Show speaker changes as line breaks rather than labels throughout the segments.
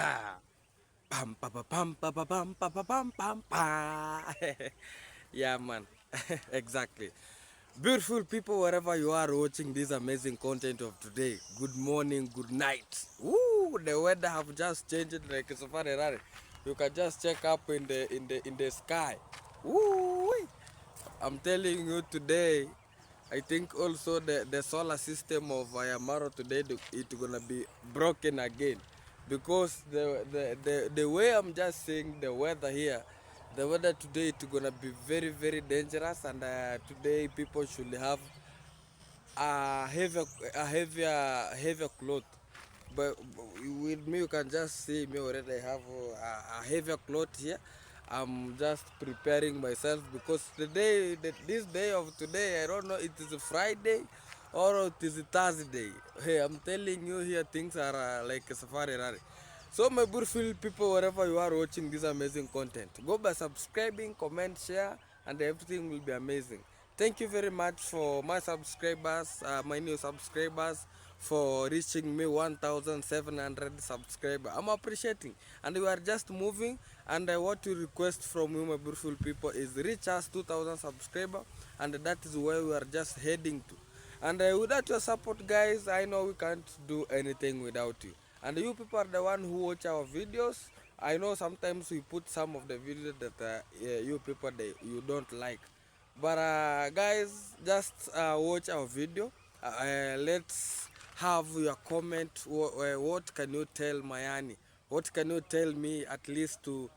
Pam pa pa pam pa pa pam pa pa pam pam pa. Yeah, man. Exactly. Beautiful people, wherever you are watching this amazing content of today. Good morning, good night. Woo! The weather have just changed like a safari rally. You can just check up in the sky. Woo! I'm telling you today. I think also the solar system of Ayamaro today it's gonna be broken again, because the way I'm just seeing the weather here, the weather today it's gonna be very dangerous, and today people should have a heavier cloth. But with me, you can just see me already. I have a heavier cloth here. I'm just preparing myself because this day of today, I don't know, it is a Friday or it is a Thursday. Hey, I'm telling you here, things are like a safari rally. So my beautiful people, wherever you are watching this amazing content, go by subscribing, comment, share, and everything will be amazing. Thank you very much for my subscribers, my new subscribers, for reaching me 1,700 subscribers. I'm appreciating, and we are just moving. And what we request from you, my beautiful people, is reach us 2,000 subscribers, and that is where we are just heading to. And without your support, guys, I know we can't do anything without you. And you people are the one who watch our videos. I know sometimes we put some of the videos that you people you don't like, but guys, just watch our video. Let's have your comment. What can you tell Mayani? What can you tell me at least to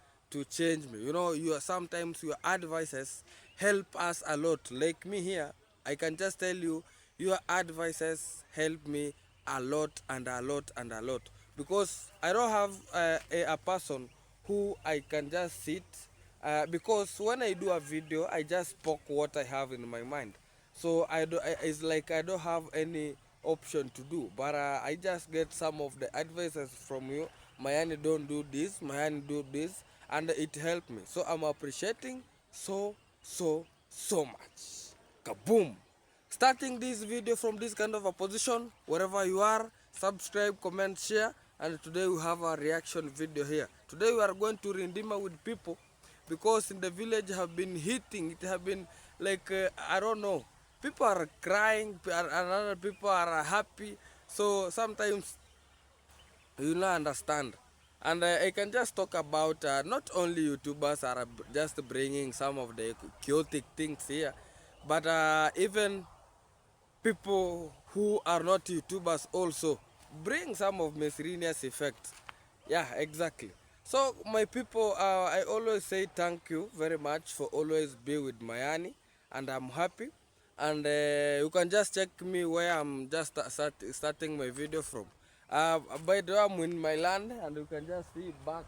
change me? You know, sometimes your advices help us a lot. Like me here, I can just tell you, your advices help me a lot and a lot and a lot, because I don't have a person who I can just sit, because when I do a video, I just spoke what I have in my mind. So it's like I don't have any option to do, but I just get some of the advices from you. Mayani, don't do this. Mayani, do this, and it helped me. So I'm appreciating so much. Kaboom! Starting this video from this kind of a position, wherever you are, subscribe, comment, share, and today we have a reaction video here. Today we are going to Rindima with people, because in the village have been hitting, it have been like, I don't know, people are crying, and other people are happy, so sometimes you not understand. And I can just talk about not only YouTubers are just bringing some of the chaotic things here, but even people who are not YouTubers also bring some of miscellaneous effects. Yeah, exactly. So my people, I always say thank you very much for always be with Mayani, and I'm happy. And you can just check me where I'm just starting my video from. By the way, I'm in my land, and you can just see back.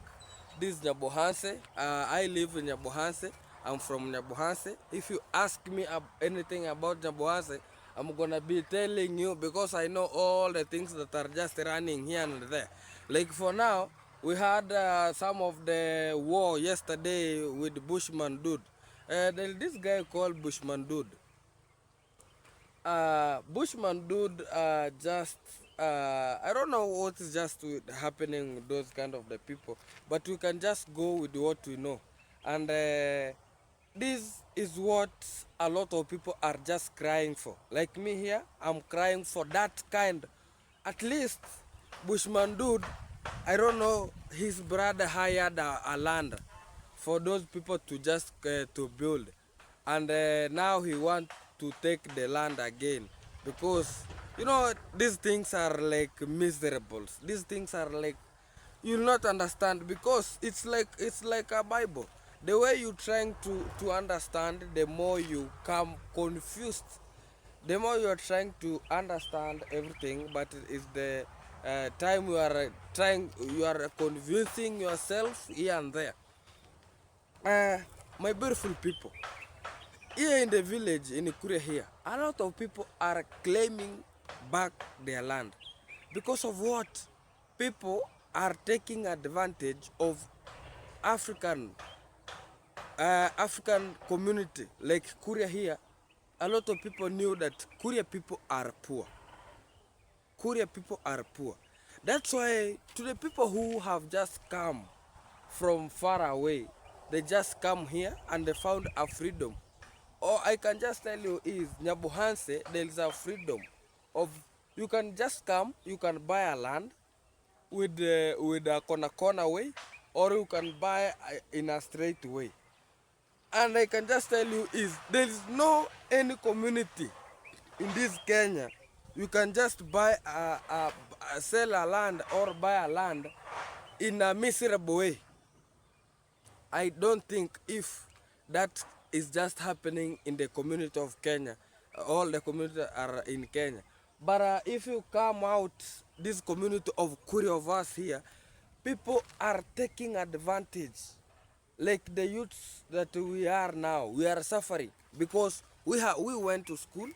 This is Nyabohanse. I live in Nyabohanse. I'm from Nyabohanse. If you ask me anything about Nyabohanse, I'm gonna be telling you, because I know all the things that are just running here and there. Like for now, we had some of the war yesterday with Bushman Dude. There's this guy called Bushman Dude. Bushman Dude just I don't know what is just happening with those kind of the people, but we can just go with what we know. And this is what a lot of people are just crying for. Like me here, I'm crying for that kind. At least Bushman Dude, I don't know, his brother hired a land for those people to just to build, and now he want to take the land again, because you know these things are like miserables. These things are like, you'll not understand, because it's like a Bible. The way you trying to understand, the more you come confused. The more you are trying to understand everything, but it's the time you are you are convincing yourself here and there. uh, my beautiful people, here in the village in Ikure here, a lot of people are claiming back their land. Because of what? People are taking advantage of African African community. Like Kuria here, a lot of people knew that Kuria people are poor. Kuria people are poor. That's why to the people who have just come from far away, they just come here and they found a freedom. Or I can just tell you is Nyabuhanse, there is a freedom of you can just come, you can buy a land with a corner way, or you can buy in a straight way. And I can just tell you is there is no any community in this Kenya. You can just buy sell a land or buy a land in a miserable way. I don't think if that is just happening in the community of Kenya, all the community are in Kenya. But if you come out, this community of Kuri of us here, people are taking advantage. Like the youths that we are now, we are suffering because we went to school.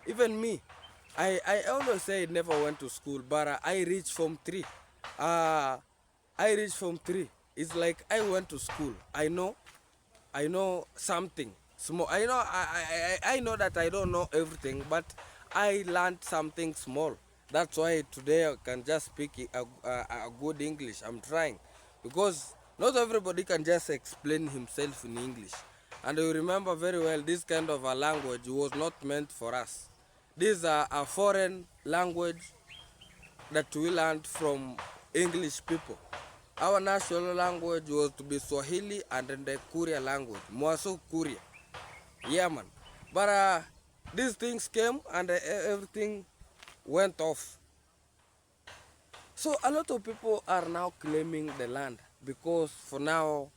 Even me, I always say I never went to school, but I reached Form 3. I reached Form 3. It's like I went to school. I know something small. I know that I don't know everything, but I learned something small. That's why today I can just speak a good English. I'm trying because not everybody can just explain himself in English. And you remember very well, this kind of a language was not meant for us. This is a foreign language that we learned from English people. Our national language was to be Swahili and then the Kuria language, Mwaso Kuria. Yeah, man. But these things came and everything went off. So a lot of people are now claiming the land because for now,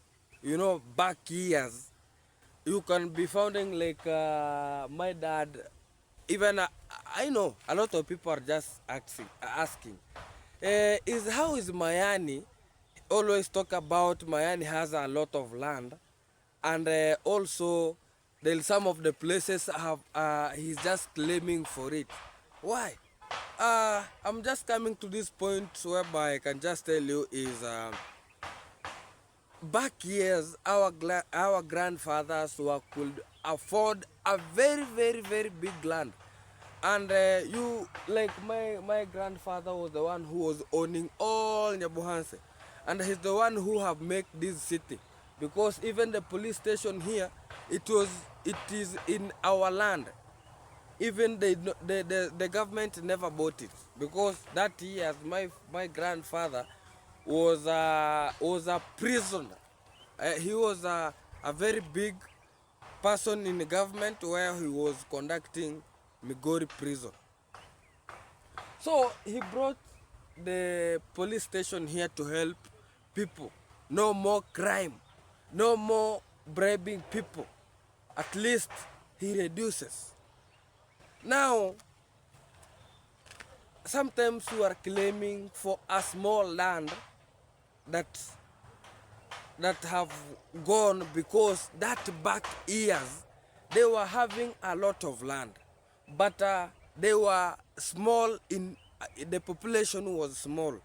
back years, you can be founding like my dad. Even I know a lot of people are just asking, is how is Mayani? Always talk about Mayani has a lot of land, and also there some of the places have he's just claiming for it. Why? I'm just coming to this point whereby I can just tell you is back years our grandfathers could afford a very big land, and you like my grandfather was the one who was owning all Nyabuhanse, and he's the one who have made this city, because even the police station here, it is in our land. Even the government never bought it, because that year my grandfather was a prisoner. He was a very big person in the government where he was conducting Migori prison. So he brought the police station here to help people. No more crime, no more bribing people. At least he reduces. Now, sometimes you are claiming for a small land that have gone, because that back years they were having a lot of land, but they were small in the population was small.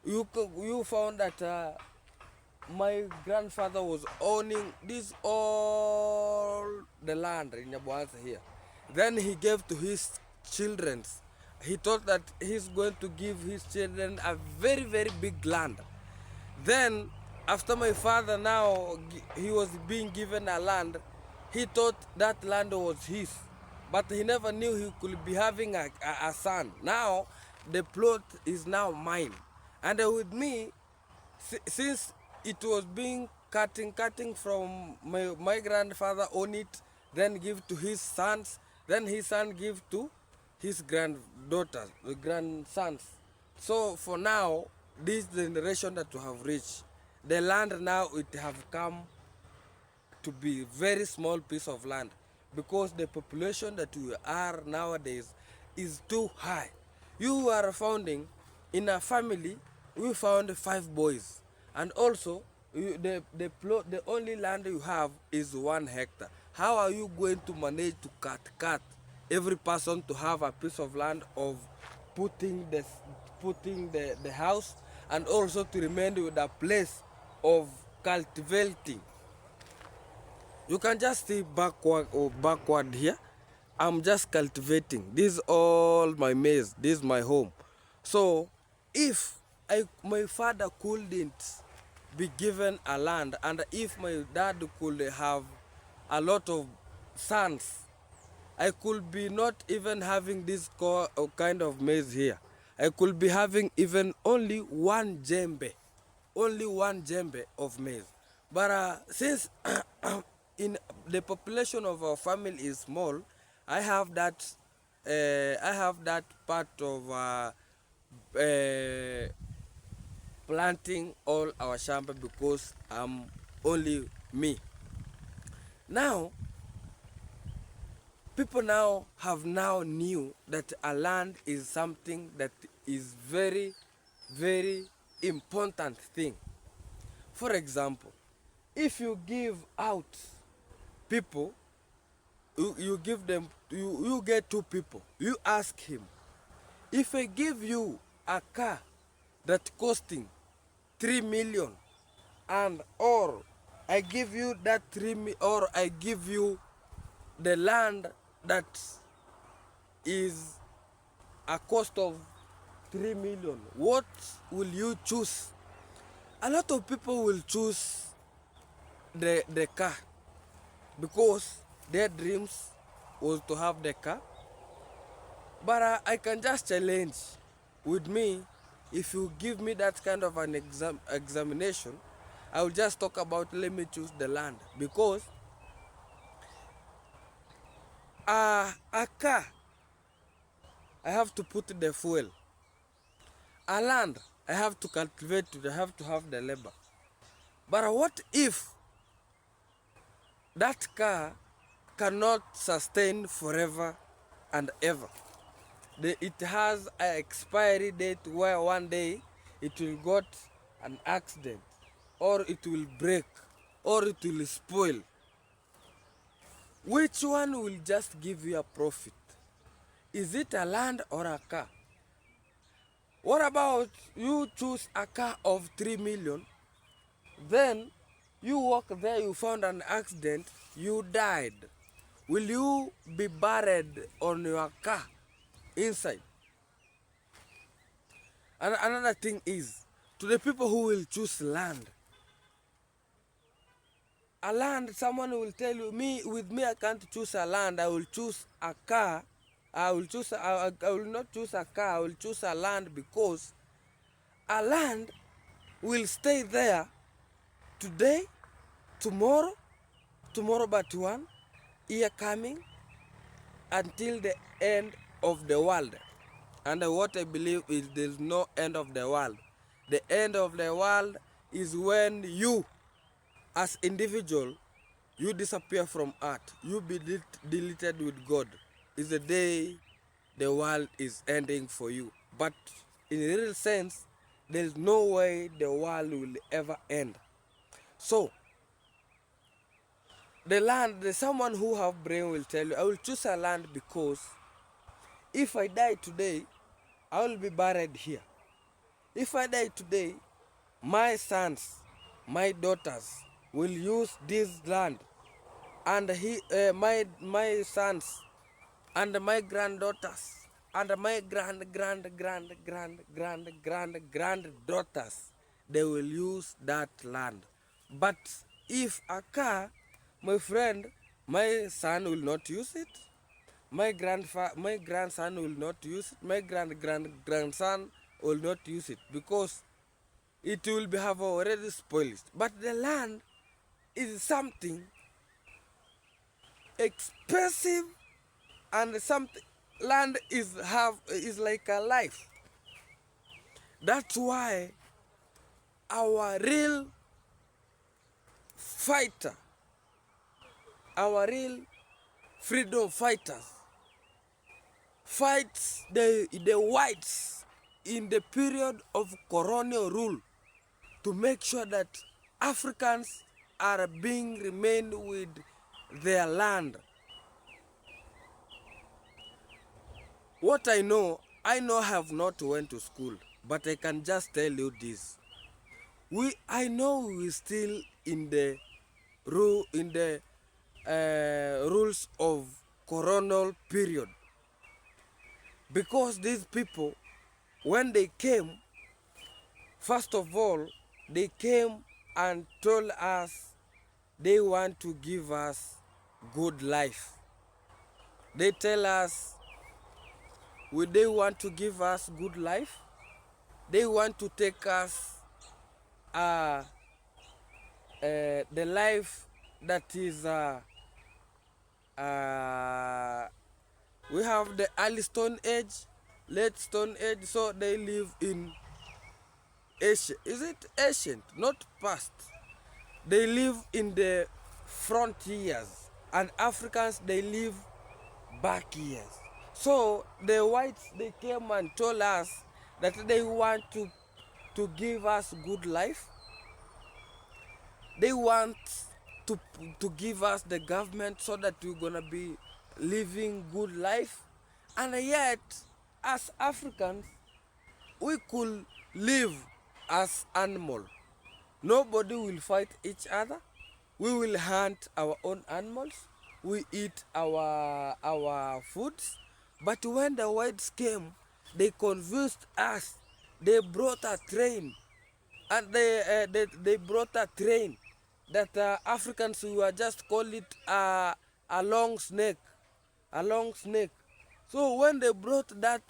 You found that my grandfather was owning this all the land in Nyabuhanse here. Then he gave to his children. He thought that he's going to give his children a very big land. Then after my father now he was being given a land, he thought that land was his, but he never knew he could be having a son. Now the plot is now mine, and with me, since it was being cutting from my grandfather own it, then give to his sons, then his son give to his granddaughters, the grandsons. So for now, this generation that we have reached, the land now it have come to be very small piece of land, because the population that we are nowadays is too high. You are founding in a family, we found 5 boys, and also the only land you have is 1 hectare. How are you going to manage to cut every person to have a piece of land of putting the house, and also to remain with a place of cultivating? You can just see backward here. I'm just cultivating. This is all my maize. This is my home. So if my father couldn't be given a land, and if my dad could have a lot of sons, I could be not even having this kind of maize here. I could be having even only one jembe of maize. But since in the population of our family is small, I have that part of planting all our shamba because I'm only me. Now, people now have now knew that a land is something that is very, very important thing. For example, if you give out people, you give them, you get two people, you ask him, if I give you a car that costing 3 million, and or I give you that or I give you the land that is a cost of 3 million, what will you choose? A lot of people will choose the car because their dreams was to have the car. But I can just challenge with me, if you give me that kind of an examination, I will just talk about, let me choose the land, because a car, I have to put the fuel. A land, I have to cultivate it, I have to have the labor. But what if that car cannot sustain forever and ever? It has an expiry date where one day it will got an accident, or it will break, or it will spoil. Which one will just give you a profit? Is it a land or a car? What about you choose a car of 3 million, then you walk there, you found an accident, you died. Will you be buried on your car inside? And another thing is, to the people who will choose land, a land, someone will tell you, with me I can't choose a land, I will choose a car. I will not choose a car, I will choose a land, because a land will stay there today, tomorrow but one year coming, until the end of the world. And what I believe is there's no end of the world. The end of the world is when you, as individual, you disappear from earth, you be deleted with God. Is the day the world is ending for you. But in a real sense, there's no way the world will ever end. So, the land, someone who have brain will tell you, I will choose a land because if I die today, I will be buried here. If I die today, my sons, my daughters will use this land, and my sons and my granddaughters and my granddaughters, they will use that land. But if a car, my friend, my son will not use it, my grandson will not use it, my grandson will not use it, because it will have already spoiled. But the land is something expensive, and something, land is like a life. That's why our real fighter, our real freedom fighters, fights the whites in the period of colonial rule to make sure that Africans are being remained with their land. What I know I have not went to school, but I can just tell you this. I know we still in the rules of colonial period, because these people, when they came, First of all, they came and told us they want to give us good life. They tell us, would they want to give us good life? They want to take us the life that is we have the early Stone Age, late Stone Age, so they live in ancient. Is it ancient? Not past. They live in the frontiers, and Africans, they live back years. So the whites, they came and told us that they want to give us good life. They want to, to give us the government so that we're gonna be living good life. And yet, as Africans, we could live as animals. Nobody will fight each other. We will hunt our own animals. We eat our foods. But when the whites came, they confused us. They brought a train, and they brought a train that Africans, we were just call it a long snake, a long snake. So when they brought that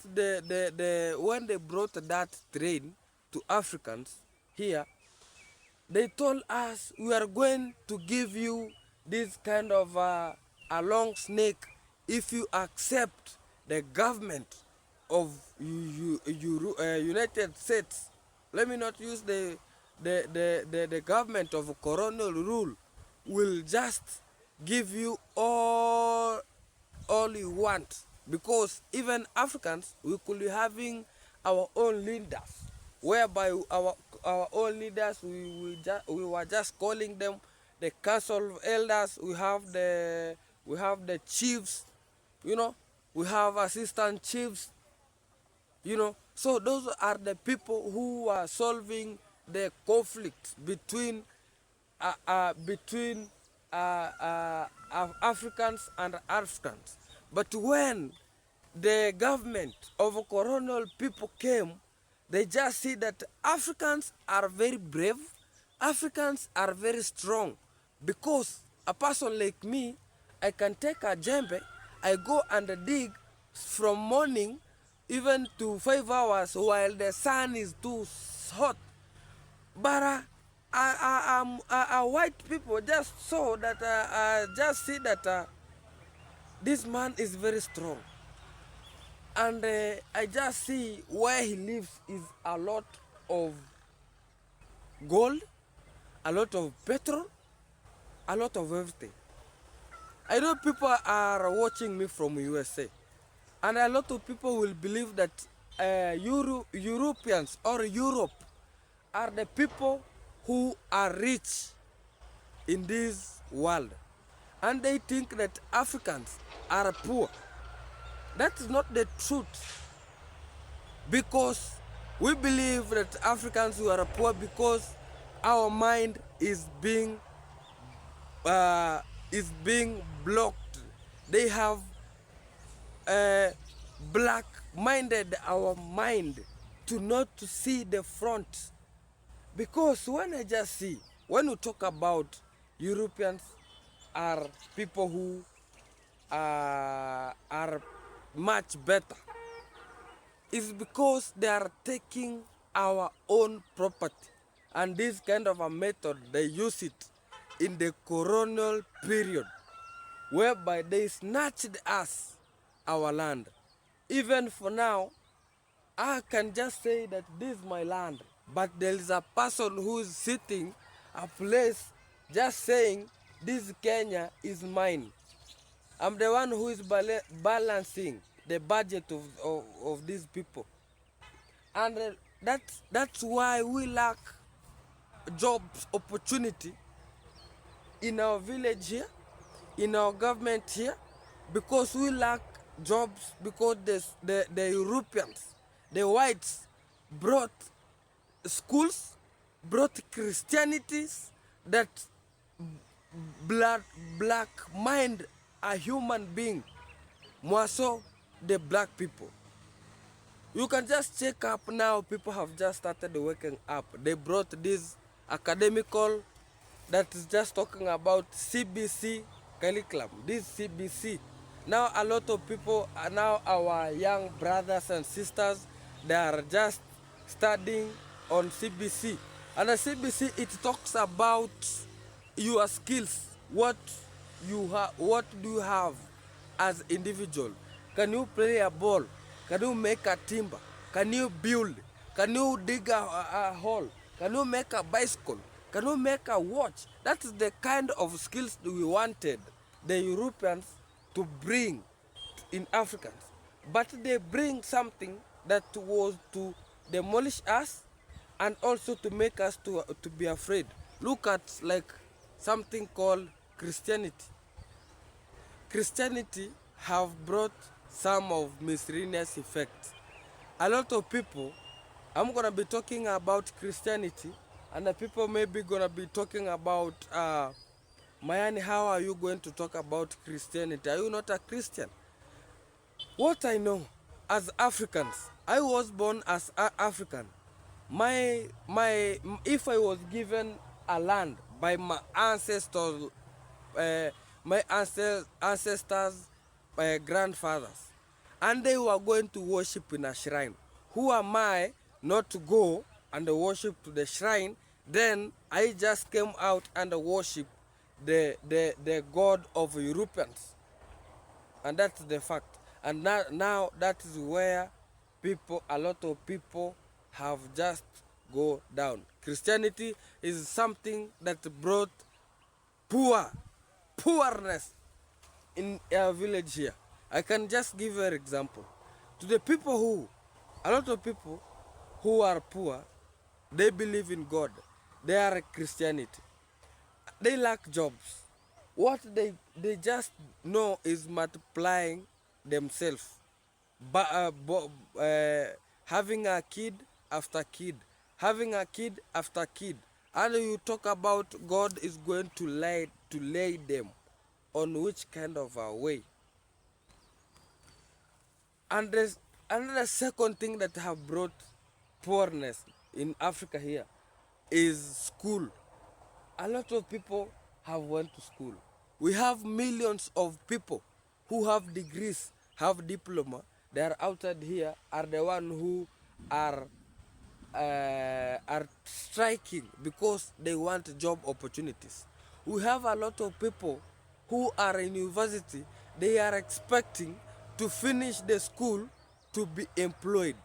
when they brought that train to Africans here, they told us, we are going to give you this kind of a long snake if you accept the government of United States. Let me not use the government of colonial rule will just give you all you want, because even Africans, we could be having our own leaders, whereby our own leaders, we were just calling them the council of elders. We have the chiefs, you know, we have assistant chiefs, you know. So those are the people who are solving the conflict between Africans and Africans. But when the government of colonial people came, they just see that Africans are very brave, Africans are very strong, because a person like me, I can take a djembe, I go and dig from morning even to 5 hours while the sun is too hot. But white people just saw that, just see that this man is very strong. And I just see where he lives is a lot of gold, a lot of petrol, a lot of everything. I know people are watching me from USA, and a lot of people will believe that Europeans or Europe are the people who are rich in this world, and they think that Africans are poor. That is not the truth, because we believe that Africans are poor because our mind is being blocked. They have black-minded our mind to not to see the front. Because when I just see, when we talk about Europeans are people who are much better, it's because they are taking our own property. And this kind of a method, they use it in the colonial period, whereby they snatched us, our land. Even for now, I can just say that this is my land, but there is a person who is sitting a place just saying, this Kenya is mine. I'm the one who is balancing the budget of these people. And that's why we lack jobs opportunity in our village here, in our government here, because we lack jobs, because the Europeans, the whites, brought schools, brought Christianities that black mind a human being, more so the black people. You can just check up now. People have just started waking up. They brought this academical that is just talking about CBC curriculum. This CBC. Now a lot of people are now our young brothers and sisters. They are just studying on CBC. And the CBC, it talks about your skills. What do you have as individual? Can you play a ball? Can you make a timber? Can you build? Can you dig a hole? Can you make a bicycle? Can you make a watch? That is the kind of skills we wanted the Europeans to bring in Africans. But they bring something that was to demolish us and also to make us to be afraid. Look at like something called Christianity. Christianity have brought some of miscellaneous effects. A lot of people, I'm gonna be talking about Christianity, and the people maybe gonna be talking about Mayani, how are you going to talk about Christianity? Are you not a Christian? What I know, as Africans, I was born as African. If I was given a land by my ancestors, uh, ancestors, grandfathers, and they were going to worship in a shrine, who am I not to go and worship to the shrine? Then I just came out and worship the God of Europeans, and that's the fact. And now that is where a lot of people have just go down. Christianity is something that brought poorness in our village here. I can just give you an example. To the people a lot of people who are poor, they believe in God. They are Christianity. They lack jobs. What they just know is multiplying themselves, but having a kid after kid, having a kid after kid, and you talk about God is going to lay them on which kind of a way. And there's another second thing that have brought poorness in Africa here is school. A lot of people have went to school. We have millions of people who have degrees, have diploma. They are outside here, are the one who are striking because they want job opportunities. We have a lot of people who are in university. They are expecting to finish the school to be employed.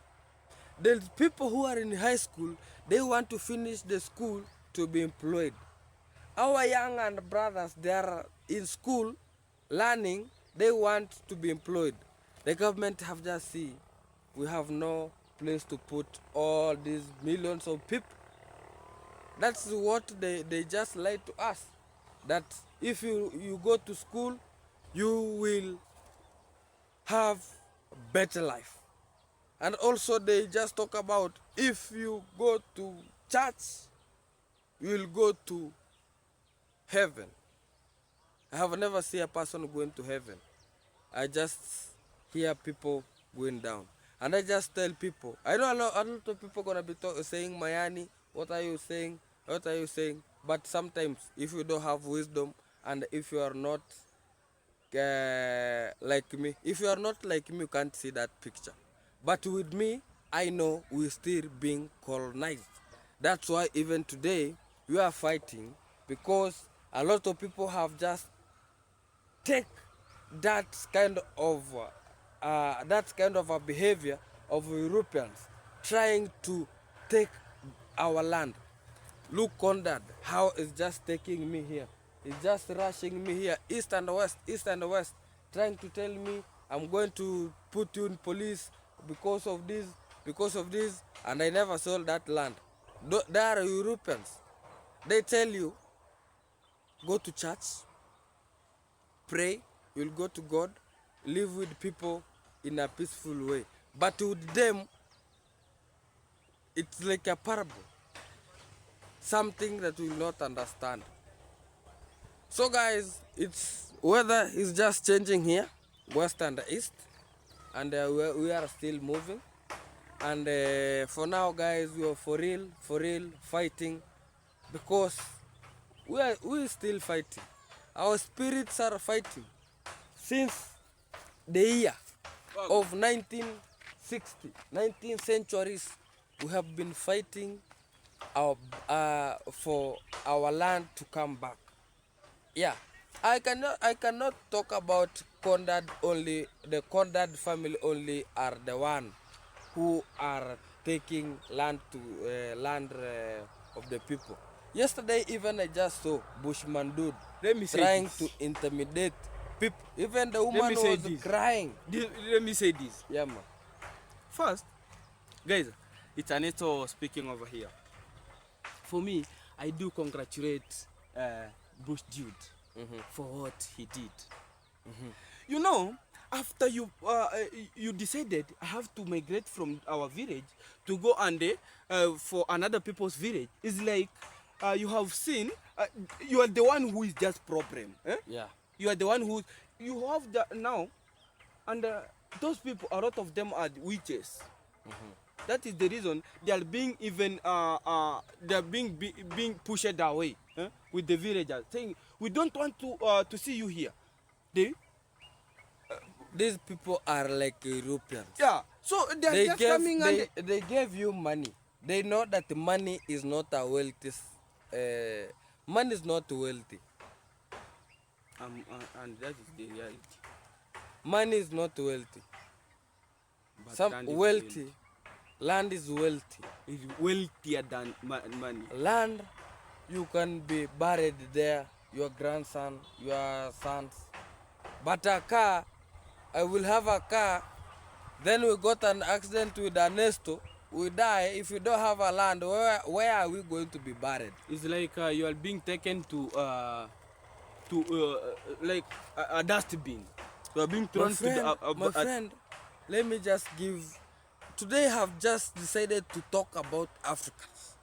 The people who are in high school, they want to finish the school to be employed. Our young and brothers, they are in school learning, they want to be employed. The government have just seen we have no place to put all these millions of people. That's what they just lied to us. That if you go to school, you will have a better life. And also they just talk about if you go to church, you will go to heaven. I have never seen a person going to heaven. I just hear people going down. And I just tell people, I know a lot of people gonna be saying, Mayani, what are you saying? What are you saying? But sometimes if you don't have wisdom and if you are not like me, if you are not like me, you can't see that picture. But with me, I know we're still being colonized. That's why even today we are fighting, because a lot of people have just take that kind of a behavior of Europeans trying to take our land. Look, Condad, how it's just taking me here. It's just rushing me here, east and west, trying to tell me I'm going to put you in police because of this, and I never sold that land. They are Europeans. They tell you, go to church, pray, you'll go to God, live with people in a peaceful way. But with them, it's like a parable, something that we will not understand. So guys, weather is just changing here, west and east, and we are still moving. And for now, guys, we are for real fighting, because we still fighting. Our spirits are fighting since the year of 1960, 19th centuries. We have been fighting our for our land to come back. Yeah, I cannot talk about Condad only. The Condad family only are the one who are taking land to land of the people. Yesterday, even I just saw Bushman dude
Let me say
trying
this.
to intimidate people. Even the
Let
woman
me say
was
this.
crying.
Let me say this.
Yeah, man.
First, guys, it's Aneto speaking over here. For me, I do congratulate Bush Jude for what he did. You know, after you decided I have to migrate from our village to go and for another people's village, it's like you have seen you are the one who is just problem. Eh?
Yeah.
You are the one who you have the now, and those people, a lot of them are witches. That is the reason they are being even they are being pushed away with the villagers, saying we don't want to see you here. They
These people are like Europeans.
yeah, so they are just coming and
They gave you money. They know that money is not a wealthy. Money is not wealthy.
and that is the reality.
Money is not wealthy.
But
Some
land is
wealthy, land is wealthy.
is wealthier than money.
Land, you can be buried there, your grandson, your sons. But a car, I will have a car. Then we got an accident with Ernesto. We die. If you don't have a land, where are we going to be buried?
It's like you are being taken to like a dustbin. You are being thrown to the
My friend, let me just give. Today I have just decided to talk about Africans.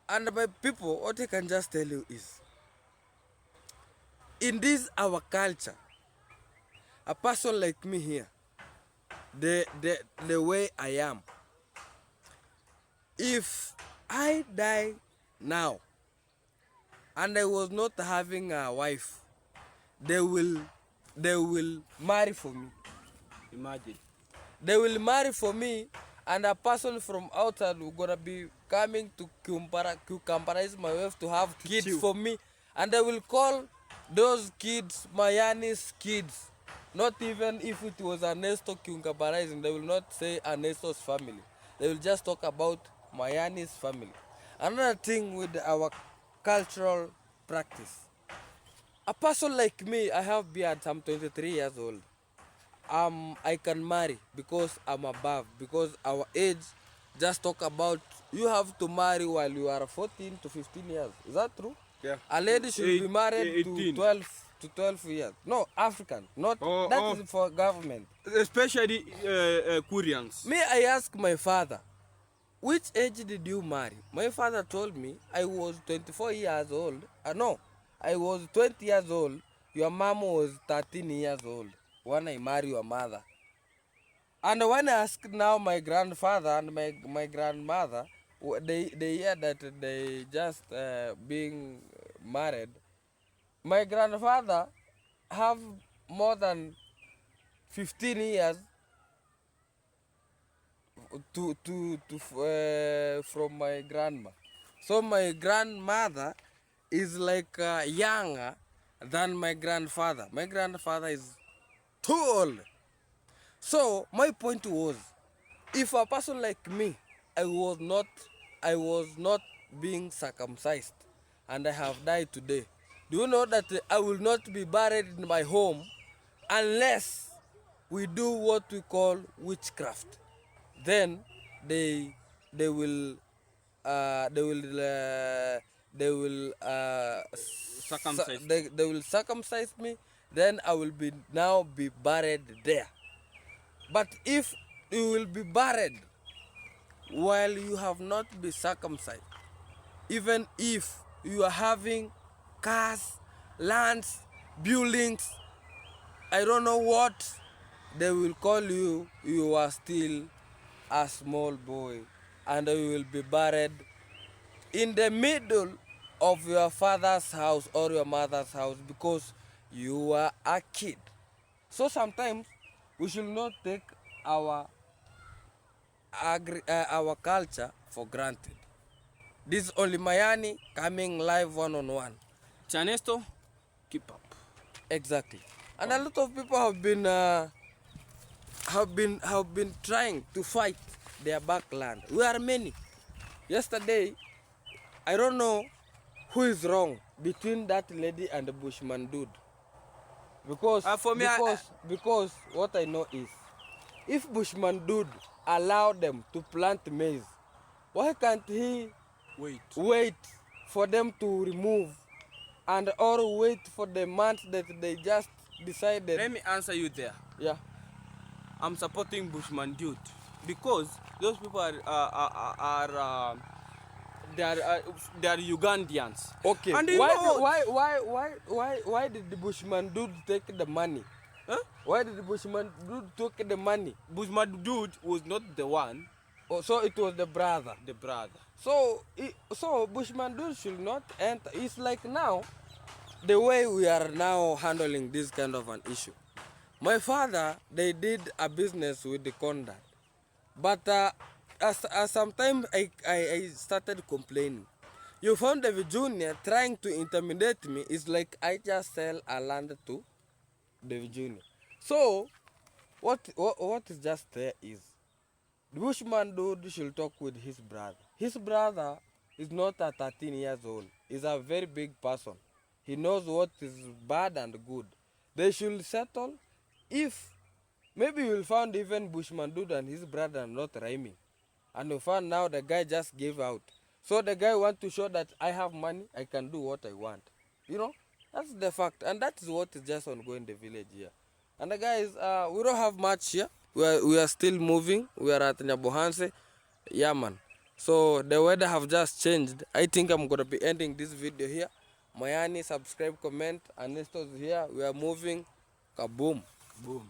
And my people, what I can just tell you is, in this our culture, a person like me here, the way I am, if I die now and I was not having a wife, they will marry for me.
imagine.
They will marry for me, and a person from outside will gonna be coming to cucambarize my wife to have kids
you.
for me, and they will call those kids Mayani's kids. Not even if it was Ernesto cucambarizing, they will not say Ernesto's family. They will just talk about Mayani's family. Another thing with our cultural practice. A person like me, I have beard, I'm 23 years old. I can marry because I'm above, because our age just talk about you have to marry while you are 14 to 15 years. Is that true?
Yeah.
A lady should be married
18.
to 12 years. No, African. Not that is for government.
Especially Koreans.
Me, I ask my father, which age did you marry? My father told me I was 24 years old. No, I was 20 years old. Your mom was 13 years old when I married your mother. And when I ask now my grandfather and my grandmother, they hear that they just being married. My grandfather have more than 15 years from my grandma. So my grandmother is like younger than my grandfather. My grandfather is too old. So my point was, if a person like me, I was not being circumcised, and I have died today, do you know that I will not be buried in my home unless we do what we call witchcraft? Then they they will they will
Circumcised.
they will circumcise me. Then I will be buried there. But if you will be buried while you have not been circumcised, even if you are having cars, lands, buildings, I don't know what, they will call you, you are still a small boy and you will be buried in the middle of your father's house or your mother's house because you are a kid. So sometimes we should not take our our culture for granted. This is only Mayani coming live one-on-one.
Chanesto, keep up.
Exactly. And a lot of people have been trying to fight their backland. We are many. Yesterday, I don't know who is wrong between that lady and the Bushman dude. Because
For me,
because what I know is, if Bushman dude allowed them to plant maize, why can't he wait for them to remove and or wait for the month that they just decided?
Let me answer you there.
Yeah.
I'm supporting Bushman dude because those people they are Ugandians.
Okay.
And
Why did the Bushman dude take the money?
Huh?
Why did the Bushman dude take the money?
Bushman dude was not the one.
Oh, so it was the brother.
The brother.
So Bushman dude should not enter. It's like now, the way we are now handling this kind of an issue. My father, they did a business with the Condad. But as sometimes I started complaining. You found the Junior trying to intimidate me. It's like I just sell a land to the Junior. So what is just there is the Bushman dude should talk with his brother. His brother is not a 13 years old. He's a very big person. He knows what is bad and good. They should settle. If maybe you'll find even Bushman dude and his brother are not rhyming. And you found now the guy just gave out. So the guy want to show that I have money, I can do what I want. You know, that's the fact. And that is what is just ongoing in the village here. And the guys, we don't have much here. We are still moving. We are at Nyabohanse. Yeah, man. So the weather have just changed. I think I'm going to be ending this video here. Mayani, subscribe, comment. Ernesto's here. We are moving. Kaboom.
Boom.